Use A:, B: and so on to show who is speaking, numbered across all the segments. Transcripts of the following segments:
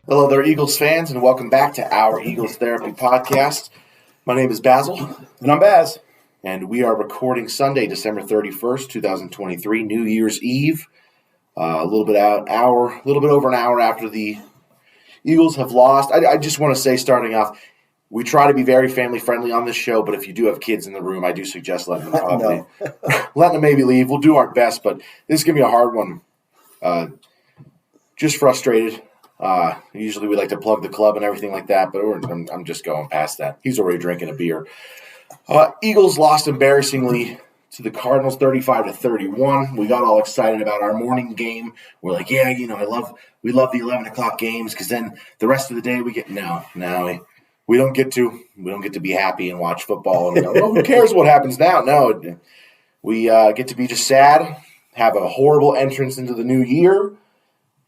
A: Hello there, Eagles fans, and welcome back to our Eagles Therapy Podcast. My name is Basil.
B: And I'm Baz.
A: And we are recording Sunday, December 31st, 2023, New Year's Eve. A little bit over an hour after the Eagles have lost. I just want to say, starting off, we try to be very family-friendly on this show, but if you do have kids in the room, I do suggest letting them maybe leave. We'll do our best, but this is going to be a hard one. Just frustrated. Usually we like to plug the club and everything like that, but I'm just going past that. He's already drinking a beer. Eagles lost embarrassingly to the Cardinals 35-31. We got all excited about our morning game. We're like, yeah, we love the 11 o'clock games because then the rest of the day we don't get to be happy and watch football. And who cares what happens now? No, we get to be just sad, have a horrible entrance into the new year.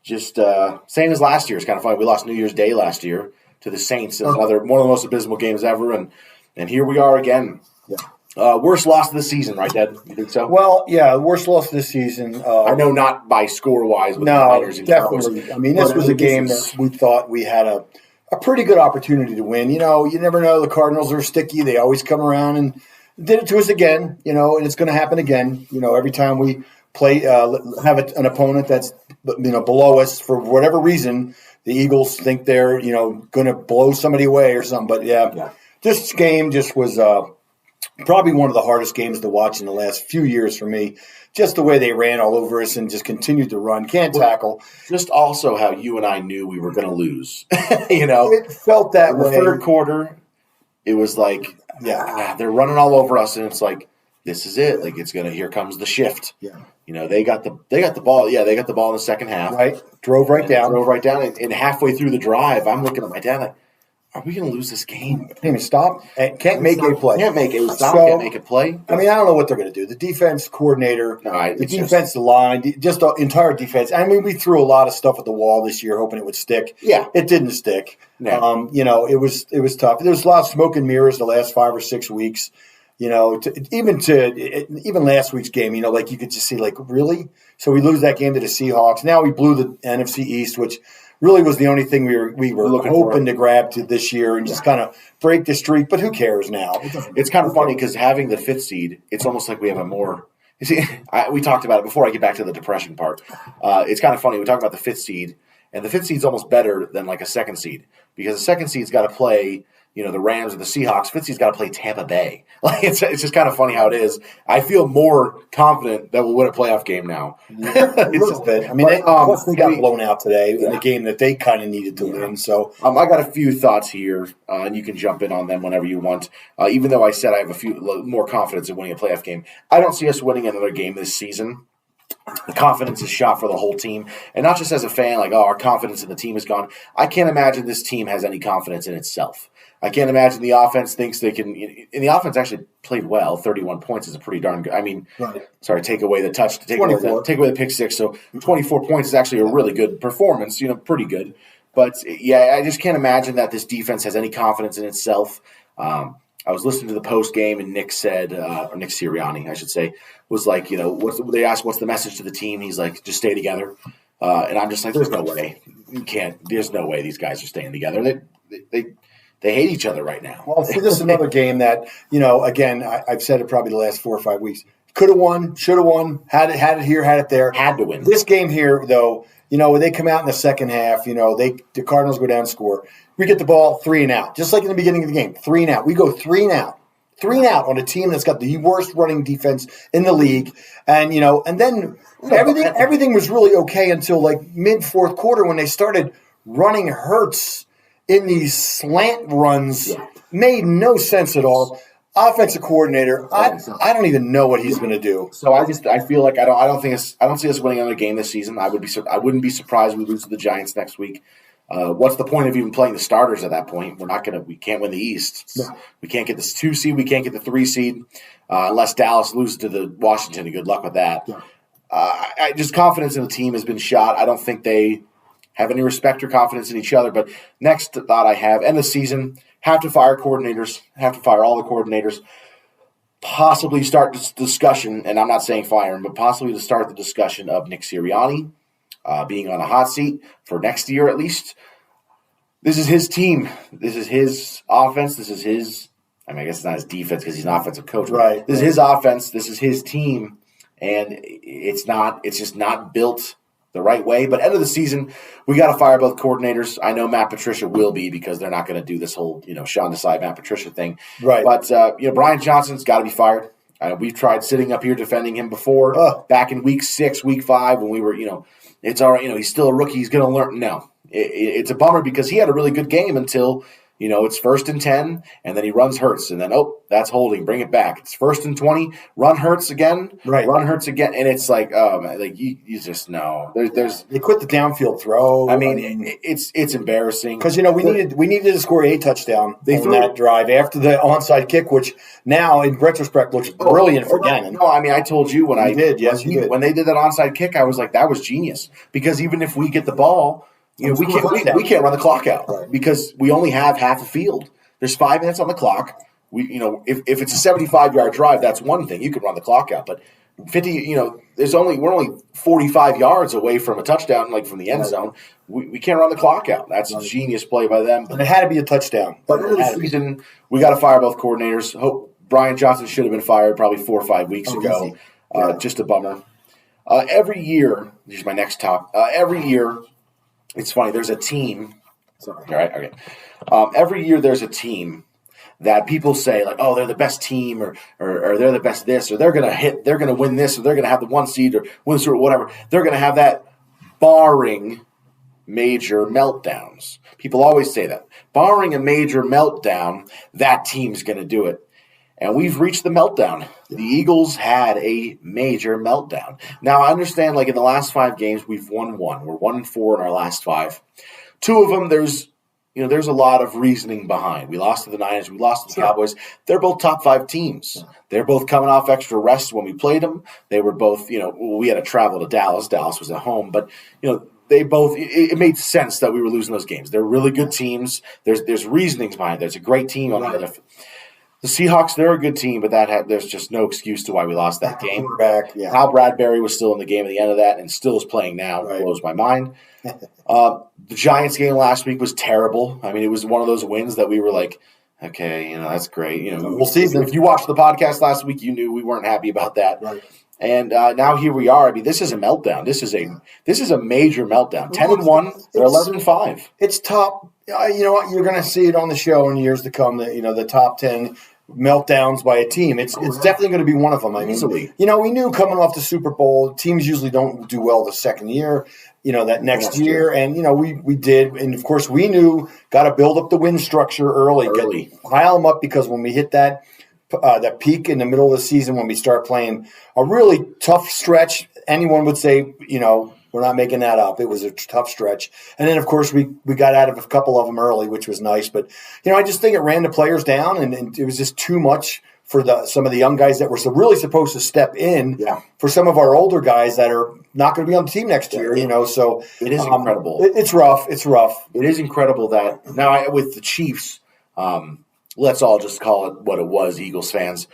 A: Just same as last year. It's kind of funny. We lost New Year's Day last year to the Saints. Another one of the most abysmal games ever, and here we are again. Yeah. Worst loss of the season, right, Dad? You think so?
B: Well, yeah, worst loss of the season.
A: I know not by score-wise with the Niners and
B: definitely.
A: Cardinals.
B: I mean, this was a game that we thought we had a pretty good opportunity to win. You never know. The Cardinals are sticky. They always come around and did it to us again, and it's going to happen again. Every time we play, have an opponent that's below us for whatever reason, the Eagles think they're going to blow somebody away or something. But yeah. This game just was probably one of the hardest games to watch in the last few years for me. Just the way they ran all over us and just continued to run, can't tackle.
A: Just also how you and I knew we were going to lose.
B: It felt that way.
A: In the third quarter, it was like, they're running all over us, and it's like, this is it. Like here comes the shift.
B: Yeah.
A: They got the ball. Yeah, they got the ball in the second half.
B: Right. Drove right down.
A: And halfway through the drive, I'm looking at my dad like, are we going to lose this game?
B: Can't even stop. Can't make a play.
A: Can't make it stop. Can't make it play.
B: I mean, I don't know what they're going to do. The defense coordinator, the defensive line, just the entire defense. I mean, we threw a lot of stuff at the wall this year, hoping it would stick.
A: Yeah,
B: it didn't stick.
A: No.
B: It was tough. There was a lot of smoke and mirrors the last 5 or 6 weeks. Even last week's game, like you could just see, like, really? So we lose that game to the Seahawks. Now we blew the NFC East, which really was the only thing we were hoping to grab to this year and just kind of break the streak. But who cares now?
A: It's kind of funny because having the 5th seed, it's almost like we have a more – you see, we talked about it before I get back to the depression part. It's kind of funny. We talk about the 5th seed, and the 5th seed's almost better than like a 2nd seed because the 2nd seed's got to play – the Rams or the Seahawks. 5th seed's got to play Tampa Bay. Like it's just kind of funny how it is. I feel more confident that we'll win a playoff game now.
B: A little bit. I mean, plus they got blown out today in a game that they kind of needed to win. So
A: I got a few thoughts here, and you can jump in on them whenever you want. Even though I said I have a few more confidence in winning a playoff game, I don't see us winning another game this season. The confidence is shot for the whole team. And not just as a fan, like, our confidence in the team is gone. I can't imagine this team has any confidence in itself. I can't imagine the offense thinks they can – and the offense actually played well. 31 points is a pretty darn good – I mean, sorry, take away the touch, take away the pick six. So 24 points is actually a really good performance, pretty good. But, yeah, I just can't imagine that this defense has any confidence in itself. I was listening to the post game, and Nick said, or Nick Sirianni, I should say, was like, they asked what's the message to the team. He's like, just stay together. And I'm just like, there's no way. There's no way these guys are staying together. They hate each other right now.
B: Well, see, this is another game that, again, I've said it probably the last 4 or 5 weeks. Could have won, should have won, had it here, had it there.
A: Had to win.
B: This game here, though, when they come out in the second half, the Cardinals go down and score. We get the ball 3 and out, just like in the beginning of the game, 3 and out. We go 3 and out. 3 and out on a team that's got the worst running defense in the league. And, and then everything was really okay until like mid-4th quarter when they started running Hurts in these slant runs. Made no sense at all. Offensive coordinator, I don't even know what he's going to do.
A: So I feel like I don't see us winning another game this season. I wouldn't be surprised if we lose to the Giants next week. What's the point of even playing the starters at that point? We can't win the East. No. We can't get the 2 seed. We can't get the 3 seed unless Dallas loses to the Washington. And good luck with that. Yeah. Just confidence in the team has been shot. I don't think they have any respect or confidence in each other. But next thought I have, end the season, have to fire coordinators, have to fire all the coordinators, possibly start this discussion, and I'm not saying fire him, but possibly to start the discussion of Nick Sirianni being on a hot seat for next year at least. This is his team. This is his offense. This is his. I mean, I guess it's not his defense because he's an offensive coach.
B: Right.
A: This is his offense. This is his team, and it's not. It's just not built the right way. But end of the season, we got to fire both coordinators. I know Matt Patricia will be because they're not going to do this whole Sean Desai, Matt Patricia thing.
B: Right.
A: But Brian Johnson's got to be fired. We've tried sitting up here defending him before, back in week 6, week 5, when we were, it's all right. He's still a rookie. He's going to learn. No, it's a bummer because he had a really good game until, it's 1st and 10, and then he runs Hurts, and then, that's holding. Bring it back. It's 1st and 20, run Hurts again, run Hurts again, and it's like, oh, man, like you just know. There's
B: They quit the downfield throw.
A: I mean, it's embarrassing.
B: Because, we needed to score a touchdown on that drive after the onside kick, which now, in retrospect, looks brilliant for Gannon.
A: No, I mean, I told you when
B: you did.
A: When they did that onside kick, I was like, that was genius. Because even if we get the ball, we can't run the clock out because we only have half a field. There's 5 minutes on the clock. If it's a 75-yard drive, that's one thing. You could run the clock out, but 50, we're only 45 yards away from a touchdown, like from the end zone. We can't run the clock out. That's a genius play by them.
B: And it had to be a touchdown.
A: But in the season, we got to fire both coordinators. Brian Johnson should have been fired probably 4 or 5 weeks ago. Just a bummer. Every year, here's my next top. Every year, it's funny. There's a team. Sorry. All right. Okay. Every year, there's a team that people say like, oh, they're the best team, or they're the best this, or they're gonna win this, or they're gonna have the 1 seed, or win this, or whatever. They're gonna have that, barring major meltdowns. People always say that. Barring a major meltdown, that team's gonna do it. And we've reached the meltdown. The Eagles had a major meltdown. Now, I understand, like, in the last 5 games, we've won 1. We're 1-4 in our last 5. 2 of them, there's a lot of reasoning behind. We lost to the Niners. We lost to the Cowboys. They're both top 5 teams. They're both coming off extra rest when we played them. They were both, we had to travel to Dallas. Dallas was at home. But, they both, it made sense that we were losing those games. They're really good teams. There's reasonings behind it. There's a great team on the other. The Seahawks, they're a good team, but there's just no excuse to why we lost that game. Hal Bradbury was still in the game at the end of that and still is playing now. It blows my mind. The Giants game last week was terrible. I mean, it was one of those wins that we were like, okay, that's great. We'll see. If you watched the podcast last week, you knew we weren't happy about that. Right. And now here we are. I mean, this is a meltdown. This is a major meltdown. 10-1, they're 11-5.
B: It's top. You know what? You're going to see it on the show in years to come. The top 10 meltdowns by a team. It's definitely going to be one of them. I mean,
A: easily.
B: We knew coming off the Super Bowl, teams usually don't do well the second year. That next year, and we did, and of course we knew got to build up the win structure early. Pile them up because when we hit that peak in the middle of the season, when we start playing a really tough stretch, anyone would say, we're not making that up. It was a tough stretch. And then, of course, we got out of a couple of them early, which was nice. But, I just think it ran the players down, and it was just too much for some of the young guys that were really supposed to step in for some of our older guys that are not going to be on the team next year, So
A: it is incredible.
B: It's rough. It's rough.
A: It is incredible that now with the Chiefs, let's all just call it what it was, Eagles fans.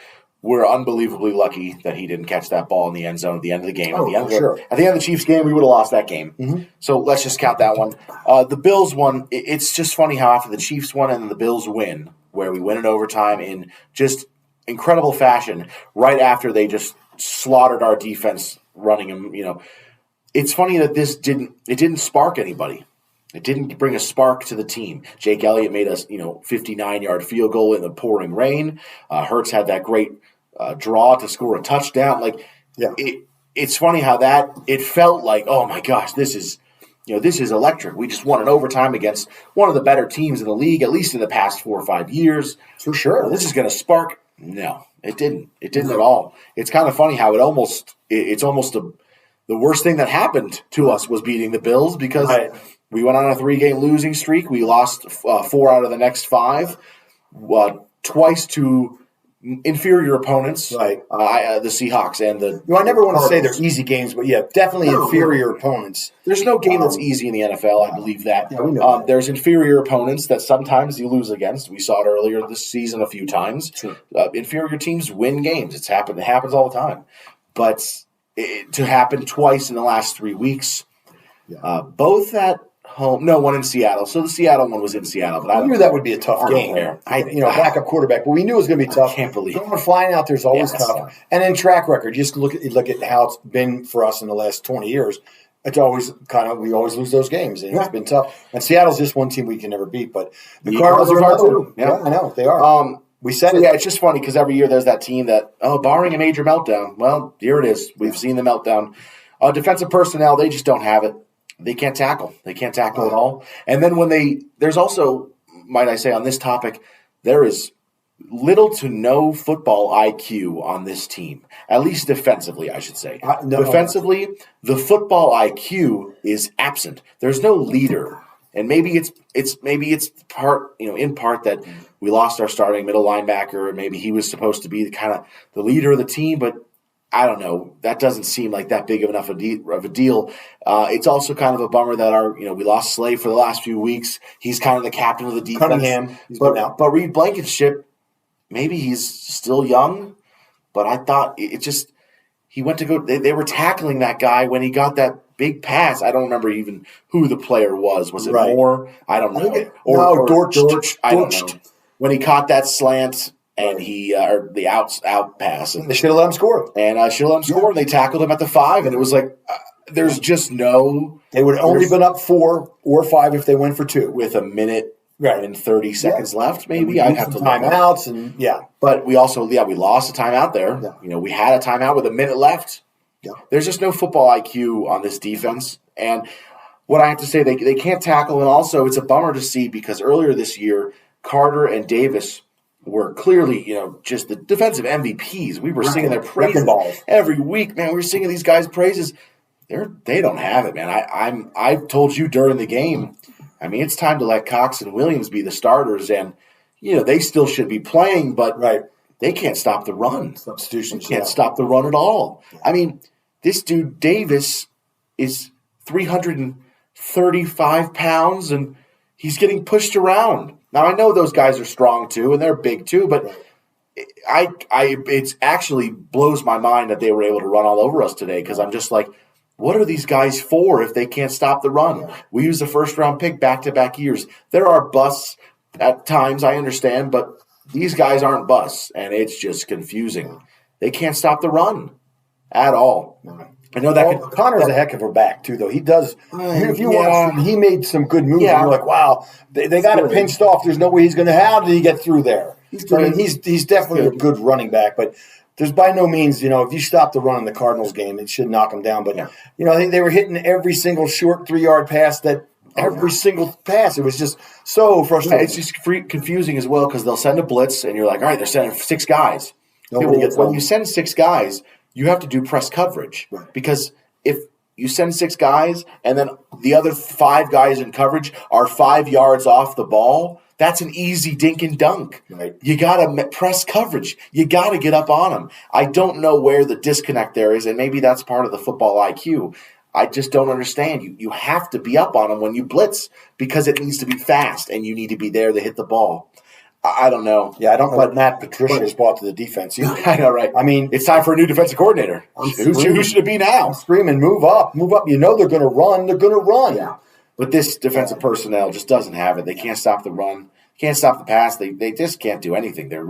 A: We're unbelievably lucky that he didn't catch that ball in the end zone at the end of the game. At the end of the Chiefs game, we would have lost that game. Mm-hmm. So let's just count that one. The Bills one, it's just funny how after the Chiefs won and then the Bills win, where we win in overtime in just incredible fashion, right after they just slaughtered our defense running them. It's funny that it didn't spark anybody. It didn't bring a spark to the team. Jake Elliott made us, 59-yard field goal in the pouring rain. Hurts had that great draw to score a touchdown. It's funny how it felt like, oh my gosh, this is electric. We just won in overtime against one of the better teams in the league, at least in the past 4 or 5 years.
B: For sure.
A: This is going to spark. No, it didn't. It didn't at all. It's kind of funny how it's almost the worst thing that happened to us was beating the Bills because we went on a 3-game losing streak. We lost 4 out of the next 5, twice to inferior opponents, the Seahawks and the
B: I never want to
A: Cardinals.
B: say they're easy games, but definitely inferior opponents.
A: There's no game that's easy in the NFL. I believe that.
B: Yeah, we know that.
A: There's inferior opponents that sometimes you lose against. We saw it earlier this season a few times.
B: Sure.
A: Inferior teams win games. It happens all the time. But to happen twice in the last 3 weeks, both that home. No, one in Seattle. So the Seattle one was in Seattle. But
B: I knew that would be a tough game. Backup quarterback. But we knew it was going to be tough.
A: I can't believe
B: going flying out there is always tough.
A: Yeah.
B: And then track record. Just look at how it's been for us in the last 20 years. It's always we always lose those games, and it's been tough. And Seattle's just one team we can never beat. But the Cardinals are too. Yeah, I know they are. We said it.
A: Yeah, it's just funny because every year there's that team that, barring a major meltdown. Well, here it is. We've seen the meltdown. Defensive personnel, they just don't have it. They can't tackle. They can't tackle at all. And then there's also, might I say, on this topic, there is little to no football IQ on this team, at least defensively, I should say. Defensively, the football IQ is absent. There's no leader, and maybe it's part, in part that we lost our starting middle linebacker, and maybe he was supposed to be the leader of the team, but I don't know. That doesn't seem like that big of enough of a deal. It's also kind of a bummer that we lost Slay for the last few weeks. He's kind of the captain of the defense.
B: Cunningham,
A: but Reed Blankenship. Maybe he's still young, but I thought he went to go. They were tackling that guy when he got that big pass. I don't remember even who the player was. Was it Moore? I don't know.
B: Or Dortch.
A: I don't know. When he caught that slant and or the out pass.
B: And they should have let him score.
A: And should have let him score. And they tackled him at the 5, and it was like there's just no.
B: They would have only been up 4 or 5 if they went for 2
A: with a minute. Right, and 30 seconds left, maybe. I'd have to look
B: timeouts,
A: But we also, we lost a timeout there.
B: Yeah.
A: We had a timeout with a minute left.
B: Yeah.
A: There's just no football IQ on this defense. And what I have to say, they can't tackle. And also, it's a bummer to see because earlier this year, Carter and Davis were clearly, just the defensive MVPs. We were singing their praises every week, man. We were singing these guys' praises. They don't have it, man. I've told you during the game. I mean, it's time to let Cox and Williams be the starters, and they still should be playing, but they can't stop the run.
B: Substitutions
A: can't stop the run at all. I mean, this dude Davis is 335 pounds, and he's getting pushed around. Now I know those guys are strong too, and they're big too, but it actually blows my mind that they were able to run all over us today because I'm just like. What are these guys for if they can't stop the run? We use a first-round pick back-to-back years. There are busts at times, I understand, but these guys aren't busts, and it's just confusing. They can't stop the run at all. I know that
B: Connor's a heck of a back, too, though. He does. If you watch him, he made some good moves. Yeah. And you're like, wow, they got it pinched off. There's no way he's going to. How did he get through there? He's definitely a good running back, but – there's by no means, if you stop the run in the Cardinals game, it should knock them down. But, I think they were hitting every single short 3-yard pass single pass. It was just so frustrating.
A: Yeah, it's just confusing as well because they'll send a blitz and you're like, all right, they're sending 6 guys. When you send 6 guys, you have to do press coverage because if you send 6 guys and then the other 5 guys in coverage are 5 yards off the ball, that's an easy dink and dunk.
B: Right.
A: You got to press coverage. You got to get up on them. I don't know where the disconnect there is, and maybe that's part of the football IQ. I just don't understand. You have to be up on them when you blitz because it needs to be fast, and you need to be there to hit the ball. I don't know.
B: Yeah, I don't know what Matt Patricia has brought to the defense either.
A: I know, right?
B: I mean,
A: it's time for a new defensive coordinator. Who should it be now?
B: I'm screaming, move up. They're going to run. They're going to run.
A: Yeah. But this defensive personnel just doesn't have it. They can't stop the run. Can't stop the pass. They just can't do anything. They're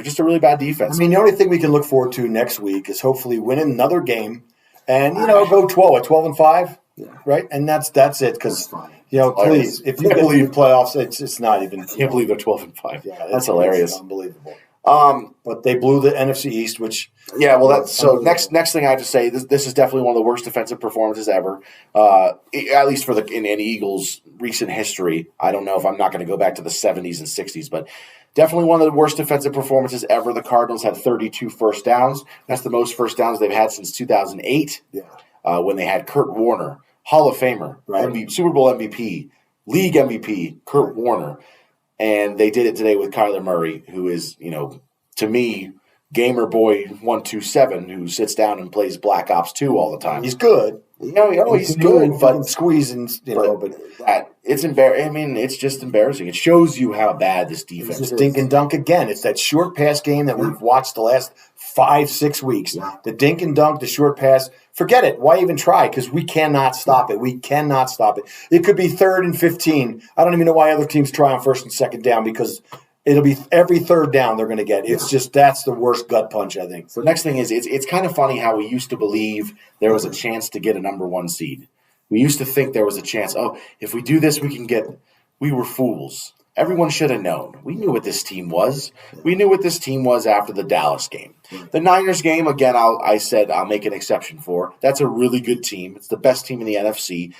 A: just a really bad defense.
B: I mean, the only thing we can look forward to next week is hopefully winning another game and go 12-5, right? And that's it because please, if you can leave playoffs, it's not even.
A: I can't believe they're 12-5.
B: Yeah,
A: that's hilarious.
B: It's unbelievable. But they blew the NFC East, which
A: next thing I have to say, this is definitely one of the worst defensive performances ever, at least in Eagles' recent history. I don't know if I'm not going to go back to the 70s and 60s, but definitely one of the worst defensive performances ever. The Cardinals had 32 first downs. That's the most first downs they've had since 2008, when they had Kurt Warner, Hall of Famer, Super Bowl MVP, League MVP, Kurt Warner. And they did it today with Kyler Murray, who is, to me, gamer boy 127 who sits down and plays Black Ops 2 all the time.
B: He's good.
A: He's good, but
B: squeeze and but
A: it's embarrassing. I mean, it's just embarrassing. It shows you how bad this defense is.
B: It's dink and dunk again. It's that short pass game that we've watched the last 5-6 weeks. Yeah. The dink and dunk, the short pass. Forget it. Why even try? Because we cannot stop it. We cannot stop it. It could be 3rd and 15. I don't even know why other teams try on 1st and 2nd down because it'll be every 3rd down they're going to get. It's just that's the worst gut punch, I think.
A: The next thing is it's kind of funny how we used to believe there was a chance to get a number 1 seed. We used to think there was a chance, if we do this, we can get – we were fools. Everyone should have known. We knew what this team was. We knew what this team was after the Dallas game. The Niners game, again, I said I'll make an exception for. That's a really good team. It's the best team in the NFC.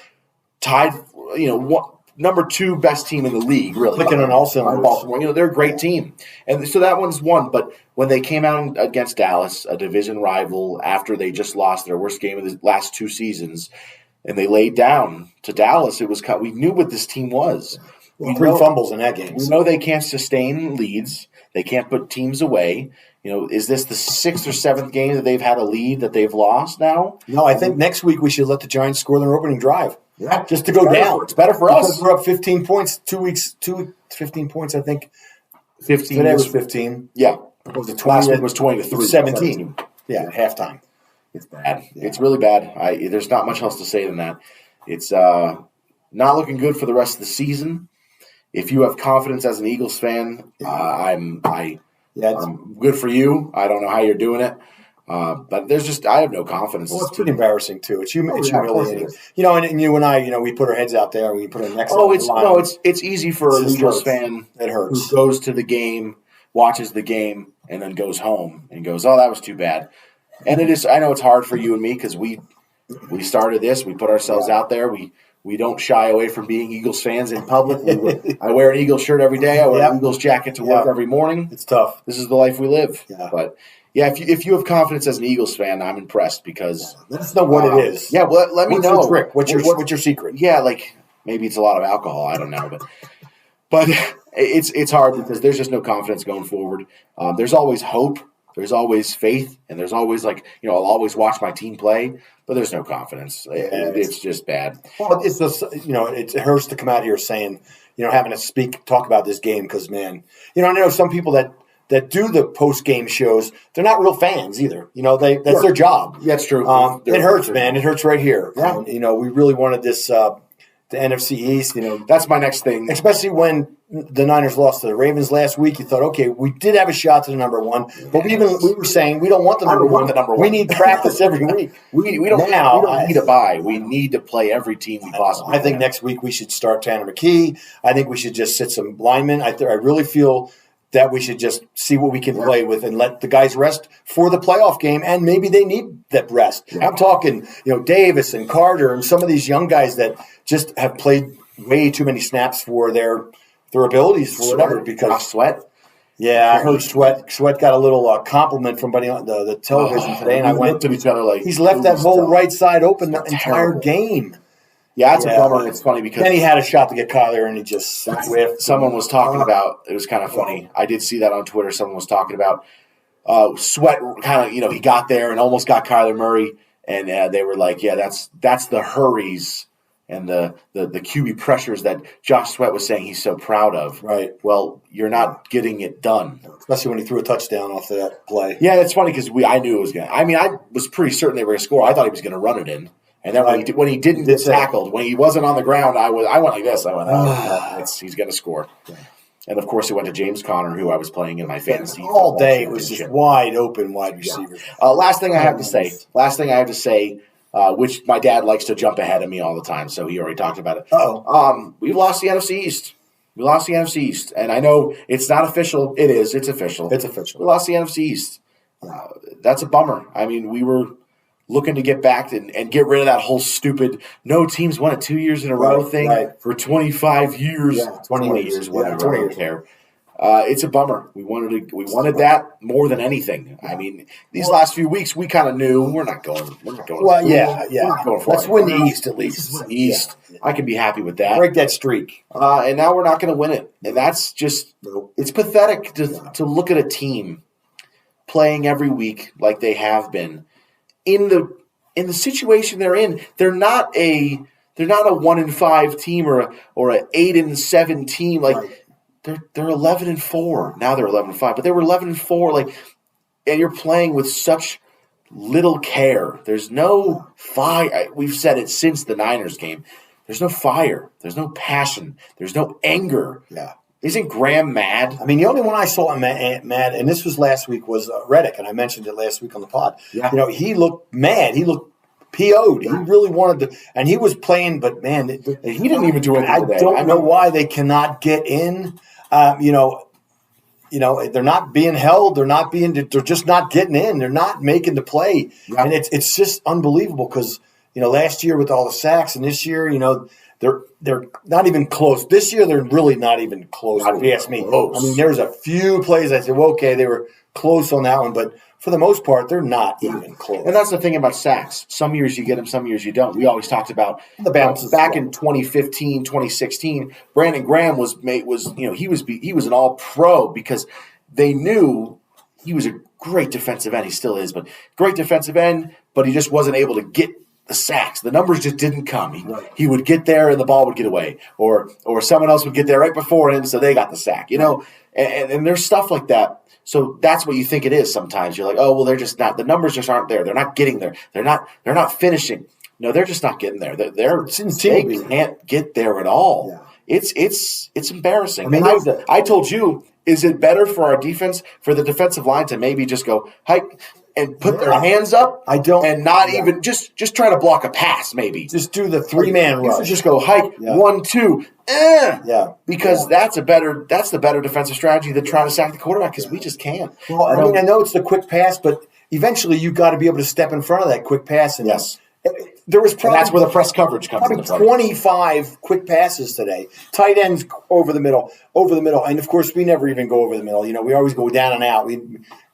A: Tied, number 2 best team in the league, really.
B: Clicking on all cylinders.
A: Baltimore, they're a great team. And so that one's won. But when they came out against Dallas, a division rival, after they just lost their worst game of the last 2 seasons, and they laid down to Dallas, we knew what this team was.
B: Well, 3 fumbles in that game.
A: We know they can't sustain leads. They can't put teams away. Is this the 6th or 7th game that they've had a lead that they've lost now?
B: No, I think next week we should let the Giants score their opening drive.
A: Yeah,
B: just to go down.
A: It's better for us.
B: We're up 15 points 2 weeks. 15 points, I think.
A: 15.
B: Today was 15.
A: Yeah.
B: Last week
A: was 20-3.
B: 17. Yeah, at halftime.
A: It's bad. Yeah. It's really bad. There's not much else to say than that. It's not looking good for the rest of the season. If you have confidence as an Eagles fan, I'm good for you. I don't know how you're doing it. But I have no confidence.
B: Well, it's pretty embarrassing too. It's humiliating. And you and I, we put our heads out there and we put our necks on the line.
A: It's easy for an Eagles fan who goes to the game, watches the game, and then goes home and goes, "Oh, that was too bad." And it is. I know it's hard for you and me because we started this. We put ourselves out there. We don't shy away from being Eagles fans in public. I wear an Eagles shirt every day. I wear an Eagles jacket to work every morning.
B: It's tough.
A: This is the life we live.
B: Yeah.
A: But if you have confidence as an Eagles fan, I'm impressed because
B: let us know what it is.
A: Yeah, well, let me know.
B: What's your trick? What's your secret?
A: Yeah, maybe it's a lot of alcohol. I don't know, but it's hard because there's just no confidence going forward. There's always hope. There's always faith, and there's always I'll always watch my team play, but there's no confidence. It's just bad.
B: Well, it's just it hurts to come out here saying having to talk about this game because man, I know some people that do the post game shows. They're not real fans either. That's their job.
A: That's true.
B: It hurts, man. It hurts right here. Yeah. We really wanted this. The NFC East,
A: that's my next thing.
B: Especially when the Niners lost to the Ravens last week, you thought, okay, we did have a shot to the number 1, but we were saying we don't want the number one. We need practice every week.
A: we don't need a bye. We need to play every team we possibly.
B: I think next week we should start Tanner McKee. I think we should just sit some linemen. I really feel that we should just see what we can play with and let the guys rest for the playoff game, and maybe they need that rest. Yeah. I'm talking, Davis and Carter and some of these young guys that just have played way too many snaps for their abilities for whatever. Because
A: Sweat.
B: Yeah, I heard Sweat got a little compliment from somebody on the television today, and I went
A: to each other like
B: he's left that whole right side open the entire game.
A: Yeah, that's a bummer. It's funny because
B: then he had a shot to get Kyler, and he just whiffed.
A: Someone was talking about it was kind of funny. I did see that on Twitter. Someone was talking about Sweat. Kind of, he got there and almost got Kyler Murray, and they were like, "Yeah, that's the hurries and the QB pressures that Josh Sweat was saying he's so proud of."
B: Right.
A: Well, you're not getting it done,
B: especially when he threw a touchdown off that play.
A: Yeah, it's funny because I knew it was going. I mean, I was pretty certain they were going to score. I thought he was going to run it in. And then when he didn't get tackled, when he wasn't on the ground, I went like this. I went, he's going to score. Yeah. And, of course, it went to James Conner, who I was playing in my fantasy.
B: All day it was just wide open wide receiver.
A: Yeah. Last thing I have to say, which my dad likes to jump ahead of me all the time, so he already talked about it. We've lost the NFC East. We lost the NFC East. And I know it's not official. It is. It's official.
B: It's official.
A: We lost the NFC East. That's a bummer. I mean, we were looking to get back and get rid of that whole stupid no teams won it 2 years in a row thing for 25 years.
B: Yeah, 20 years, whatever.
A: 20 years there. It's a bummer. We wanted that more than anything. I mean, these last few weeks we kind of knew we're not going.
B: Well, yeah. Let's win the East at least.
A: East. Yeah. I can be happy with that.
B: Break that streak.
A: And now we're not going to win it, and that's just it's pathetic to look at a team playing every week like they have been, in the situation they're in, they're not a 1-5 team or a 8-7 team. Like they're 11-4 now. They're 11-5, but they were 11-4. Like, and you're playing with such little care. There's no fire. We've said it since the Niners game. There's no fire. There's no passion. There's no anger.
B: Yeah.
A: Isn't Graham mad?
B: I mean, the only one I saw mad, and this was last week, was Reddick, and I mentioned it last week on the pod.
A: Yeah.
B: You know, he looked mad. He looked PO'd. He really wanted to, and he was playing, but man,
A: he didn't even do anything today.
B: I don't know why they cannot get in. You know, they're not being held. They're just not getting in. They're not making the play, and it's just unbelievable because last year with all the sacks, and this year, they're not even close. This year, they're really not even close. If you ask me, I mean, there's a few plays I said, well, okay, they were close on that one, but for the most part, they're not even close.
A: And that's the thing about sacks. Some years you get them, some years you don't. We always talked about
B: the bounces.
A: Back in 2015, 2016, Brandon Graham was he was an all-pro because they knew he was a great defensive end. He still is, but great defensive end, but he just wasn't able to get the sacks. The numbers just didn't come. He would get there and the ball would get away, or someone else would get there right before him, so they got the sack. And there's stuff like that. So that's what you think it is sometimes. You're like, oh, well, they're just not. The numbers just aren't there. They're not getting there. They're not finishing. No, they're just not getting there. They can't get there at all. Yeah. It's embarrassing. I mean, I told you, is it better for our defense, for the defensive line to maybe just go hike and put their hands up? And not even just try to block a pass, maybe.
B: Just do the 3-man rush.
A: Just go hike 1, 2. Because that's the better defensive strategy than trying to sack the quarterback because we just can't.
B: Well, I know it's the quick pass, but eventually you got to be able to step in front of that quick pass. And there was probably,
A: and that's where the press coverage comes into play.
B: 25 quick passes today. Tight ends over the middle, and of course we never even go over the middle. We always go down and out.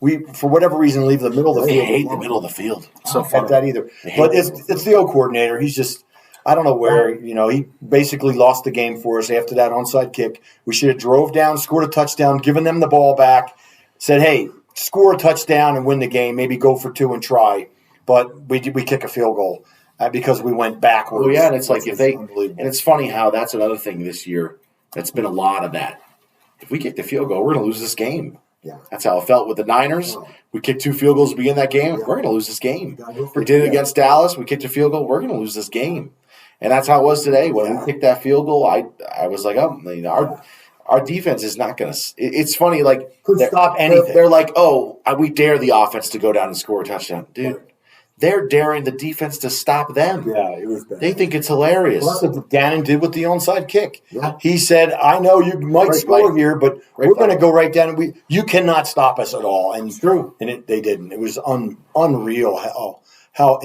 B: We for whatever reason leave the middle of the field.
A: I hate the middle of the field.
B: So fuck that either. But it's the old coordinator. He's just. I don't know where, he basically lost the game for us after that onside kick. We should have drove down, scored a touchdown, given them the ball back, said, hey, score a touchdown and win the game, maybe go for 2 and try. But we kick a field goal because we went backwards.
A: Well, yeah, and it's like and it's funny how that's another thing this year that's been a lot of that. If we kick the field goal, we're going to lose this game. Yeah. That's how it felt with the Niners. We kicked 2 field goals to begin that game. We're going to lose this game. We did it against Dallas. We kicked a field goal. We're going to lose this game. And that's how it was today. When we kicked that field goal, I was like, our defense is not going to – it's funny. Like,
B: could stop anything.
A: They're like, oh, we dare the offense to go down and score a touchdown. Dude, they're daring the defense to stop them.
B: Yeah, it was bad.
A: They think it's hilarious.
B: Well, that's what Gannon did with the onside kick. Yeah. He said, I know you might score here, but we're going to go right down. And you cannot stop us at all. And it's true. And they didn't. It was unreal how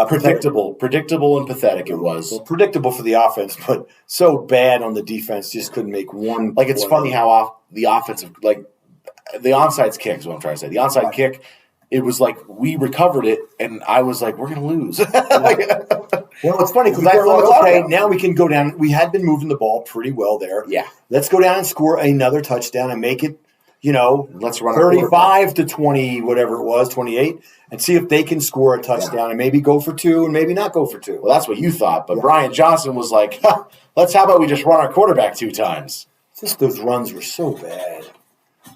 B: predictable and pathetic it was. Well, predictable for the offense, but so bad on the defense, just couldn't make one.
A: Like, it's funny how the offensive, like, the onside kick is what I'm trying to say. The onside kick, it was like we recovered it, and I was like, we're going to lose.
B: Well, it's funny because I thought, okay, now we can go down. We had been moving the ball pretty well there.
A: Yeah.
B: Let's go down and score another touchdown and make it,
A: let's run
B: 35 to 20, whatever it was, 28, and see if they can score a touchdown and maybe go for 2 and maybe not go for 2.
A: Well, that's what you thought, but Brian Johnson was like, how about we just run our quarterback 2 times?
B: Just those runs were so bad.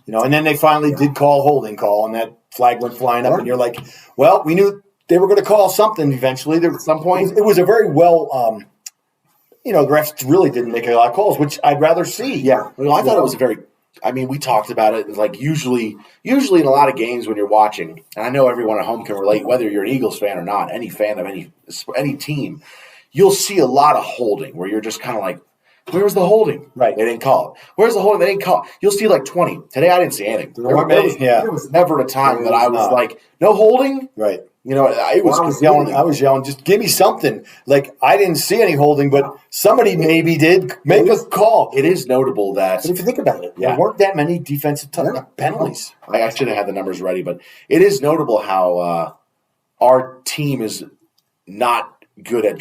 B: And then they finally did call holding call, and that flag went flying up, and you're like, well, we knew they were going to call something eventually. There, at some point, it was a very well, the refs really didn't make a lot of calls, which I'd rather see.
A: Yeah. Well, I thought it was we talked about it. Like usually in a lot of games when you're watching, and I know everyone at home can relate, whether you're an Eagles fan or not, any fan of any team, you'll see a lot of holding where you're just kind of like, where's the holding?
B: Right.
A: They didn't call it. Where's the holding? They didn't call it. You'll see like 20. Today I didn't see anything. There was never a time that I was like, no holding?
B: Right.
A: I
B: was yelling, just give me something. Like, I didn't see any holding, but somebody maybe did make a call.
A: It is notable that.
B: But if you think about it, there weren't that many defensive penalties.
A: I should have had the numbers ready, but it is notable how our team is not good at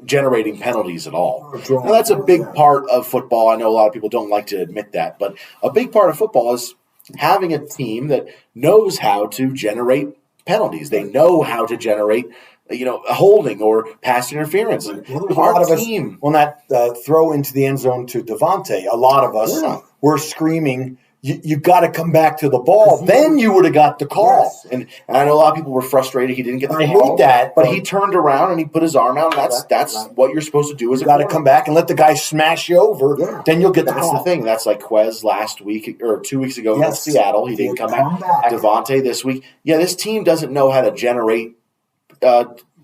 A: generating penalties at all. Now, that's a big part of football. I know a lot of people don't like to admit that, but a big part of football is having a team that knows how to generate penalties. They know how to generate, a holding or pass interference. And
B: a lot of us on that throw into the end zone to Devontae, a lot of us were screaming, you got to come back to the ball. Then you would have got the call.
A: Yes. And I know a lot of people were frustrated he didn't get the call.
B: I hate that.
A: But he turned around and he put his arm out. And that's what you're supposed to do. Is
B: you got to come back and let the guy smash you over. Yeah. Then you'll get the call.
A: That's the thing. That's like Quez last week or 2 weeks ago in Seattle. He didn't come back. Devontae this week. Yeah, this team doesn't know how to generate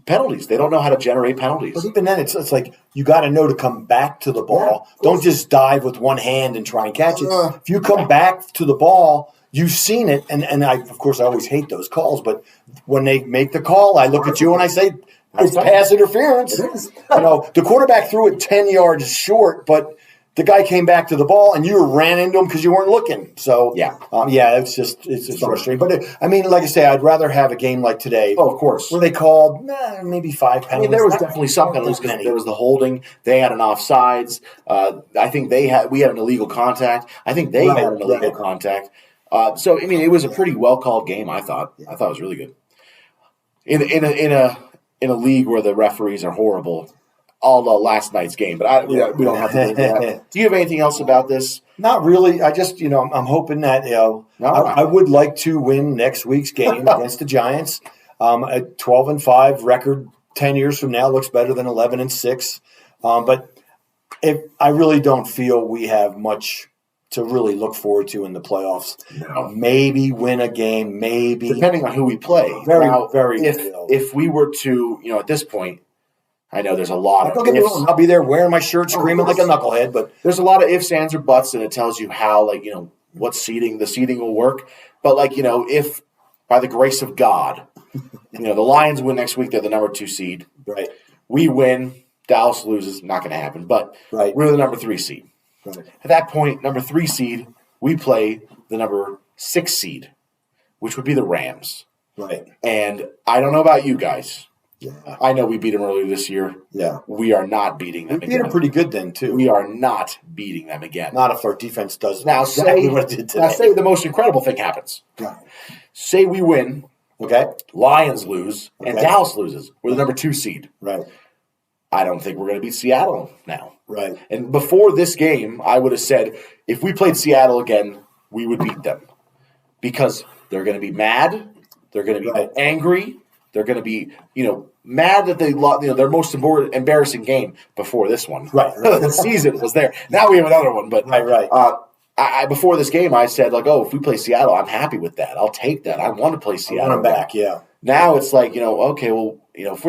A: penalties. They don't know how to generate penalties.
B: But even then, it's like you got to know to come back to the ball. Don't just dive with one hand and try and catch it. If you come back to the ball, you've seen it. And I, of course, I always hate those calls. But when they make the call, I look at you and I say, it's pass interference. The quarterback threw it 10 yards short, but the guy came back to the ball, and you ran into him because you weren't looking. So, it's just frustrating. But, like I say, I'd rather have a game like today.
A: Oh, of course.
B: Where they called maybe 5 penalties.
A: There was definitely some penalties because there was the holding. They had an offsides. I think we had an illegal contact. I think they had an illegal contact. It was a pretty well-called game, I thought. I thought it was really good. In a league where the referees are horrible, all the last night's game, but we don't have to get into that. Do you have anything else about this?
B: Not really. I just, I'm hoping that, I would like to win next week's game against the Giants. A 12-5 record 10 years from now looks better than 11-6. But I really don't feel we have much to really look forward to in the playoffs.
A: No.
B: Maybe win a game, maybe.
A: Depending on who we play. If we were to, at this point, I know there's a lot of
B: don't get me wrong, I'll be there wearing my shirt, screaming like a knucklehead, but
A: there's a lot of ifs, ands, or buts, and it tells you how, what the seeding will work. But, if by the grace of God, the Lions win next week, they're the number 2 seed.
B: Right.
A: We win, Dallas loses, not going to happen. But we're the number 3 seed.
B: Right.
A: At that point, number 3 seed, we play the number 6 seed, which would be the Rams.
B: Right.
A: And I don't know about you guys.
B: Yeah.
A: I know we beat them earlier this year.
B: Yeah.
A: We are not beating them
B: again. We beat them pretty good then, too.
A: We are not beating them again.
B: Not if our defense does
A: exactly
B: what it did today.
A: Now, say the most incredible thing happens.
B: Right.
A: Say we win.
B: Okay.
A: Lions lose, and Dallas loses. We're the number 2 seed.
B: Right.
A: I don't think we're going to beat Seattle now.
B: Right.
A: And before this game, I would have said if we played Seattle again, we would beat them. Because they're going to be mad. They're going to be angry. They're going to be, mad that they lost, their most embarrassing game before this one.
B: Right.
A: The season was there. Now we have another one. But I before this game, I said, if we play Seattle, I'm happy with that. I'll take that. I want to play Seattle.
B: I want them back, yeah.
A: Now it's like, okay, well, if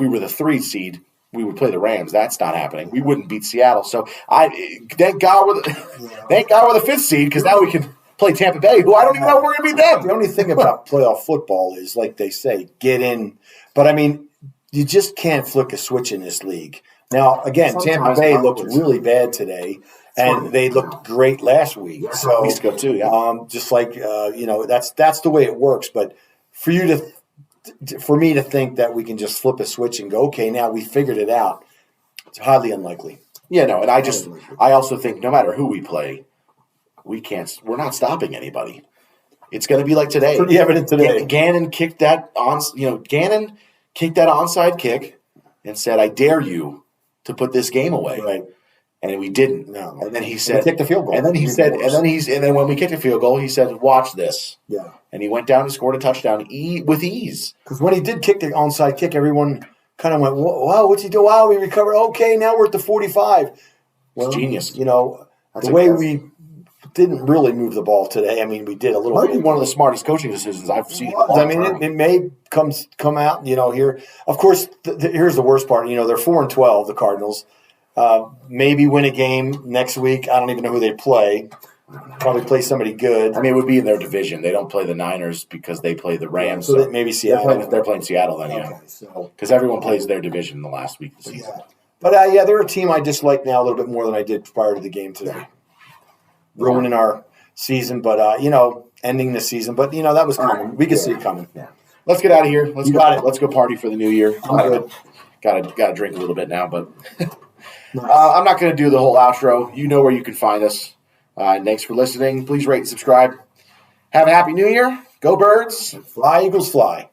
A: we were the 3 seed, we would play the Rams. That's not happening. We wouldn't beat Seattle. So thank God we're the 5th seed because now we can play Tampa Bay, who I don't even know if we're going to beat them.
B: The only thing about playoff football is, like they say, get in. But, you just can't flick a switch in this league. Now, again, Tampa Bay looked really bad today, and they looked great last week.
A: Yeah,
B: so,
A: weeks ago too, yeah.
B: Just like, that's the way it works. But for me to think that we can just flip a switch and go, okay, now we figured it out, it's highly unlikely.
A: Yeah, no, and I also think no matter who we play, we're not stopping anybody. It's going to be like today.
B: Pretty evident today.
A: Gannon kicked that Gannon kicked that onside kick and said, "I dare you to put this game away."
B: Right.
A: And we didn't.
B: No.
A: And then he said,
B: "Kick the field goal."
A: And then he said, and then when we kicked a field goal, he said, "Watch this."
B: Yeah.
A: And he went down and scored a touchdown with ease.
B: Because when he did kick the onside kick, everyone kind of went, "Wow, what's he doing? Wow, we recovered. Okay, now we're at the 45."
A: Well, it's genius.
B: The way we didn't really move the ball today. We did a little.
A: Might be one of the smartest coaching decisions I've seen.
B: It may come out. Here, of course. Here's the worst part. They're 4-12. The Cardinals maybe win a game next week. I don't even know who they play. Probably play somebody good.
A: It would be in their division. They don't play the Niners because they play the Rams.
B: So maybe Seattle.
A: They're playing Seattle then, yeah. Because everyone plays their division the last week of the season.
B: Yeah. But they're a team I dislike now a little bit more than I did prior to the game today. Ruining our season, but ending the season. But that was coming. We could see it coming.
A: Yeah. Let's get out of here. Let's go party for the new year.
B: Good.
A: Got to drink a little bit now, but I'm not going to do the whole outro. You know where you can find us. Thanks for listening. Please rate and subscribe. Have a happy New Year. Go Birds.
B: Fly, Eagles, fly.